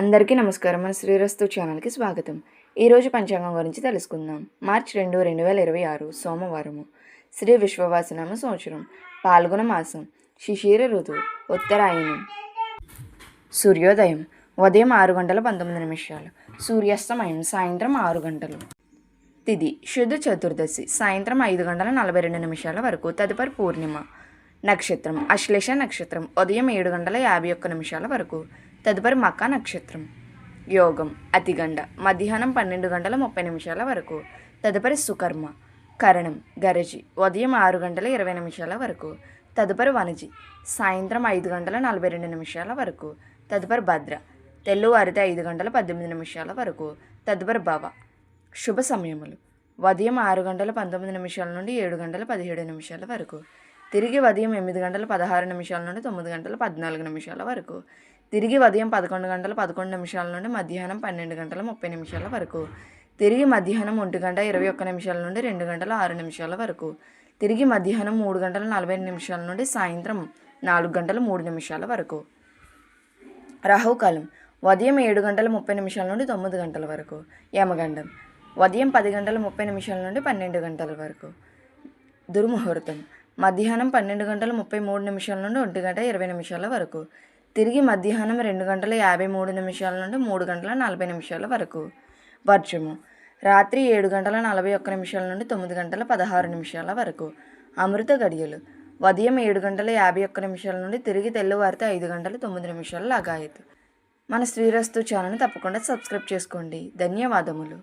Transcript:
అందరికీ నమస్కారం. మన శ్రీరస్తు ఛానల్కి స్వాగతం. ఈరోజు పంచాంగం గురించి తెలుసుకుందాం. మార్చి 2, 2026 సోమవారము. శ్రీ విశ్వవాసనామ సంవత్సరం, పాల్గొన మాసం, శిశిర ఋతువు, ఉత్తరాయణం. సూర్యోదయం ఉదయం 6:19, సూర్యాస్తమయం సాయంత్రం 6 గంటలు. తిథి శుద్ధ చతుర్దశి సాయంత్రం 5:42 వరకు, తదుపరి పూర్ణిమ. నక్షత్రం అశ్లేష నక్షత్రం ఉదయం 7:51 వరకు, తదుపరి మకా నక్షత్రం. యోగం అతిగండ మధ్యాహ్నం 12:30 వరకు, తదుపరి సుకర్మ. కరణం గరజి ఉదయం 6:20 వరకు, తదుపరి వనజి సాయంత్రం 5:42 వరకు, తదుపరి భద్ర తెల్లవారితే 5:18 వరకు, తదుపరి భవ. శుభ సమయములు ఉదయం 6:19 నుండి 7:17 వరకు, తిరిగి ఉదయం 8:16 నుండి 9:14 వరకు, తిరిగి ఉదయం 11:11 నుండి మధ్యాహ్నం 12:30 వరకు, తిరిగి మధ్యాహ్నం 1:21 నుండి 2:06 వరకు, తిరిగి మధ్యాహ్నం 3:45 నుండి సాయంత్రం 4:03 వరకు. రాహుకాలం ఉదయం 7:30 నుండి 9 గంటల వరకు. యమగండం ఉదయం 10:30 నుండి 12 గంటల వరకు. దుర్ముహూర్తం మధ్యాహ్నం 12:33 నుండి 1:20 వరకు, తిరిగి మధ్యాహ్నం 2:53 నుండి 3:40 వరకు. వర్జము రాత్రి 7:41 నుండి 9:16 వరకు. అమృత గడియలు ఉదయం 7:51 నుండి తిరిగి తెల్లవారితే 5:09 లగాయతు. మన శ్రీరస్తు ఛానల్ని తప్పకుండా సబ్స్క్రైబ్ చేసుకోండి. ధన్యవాదములు.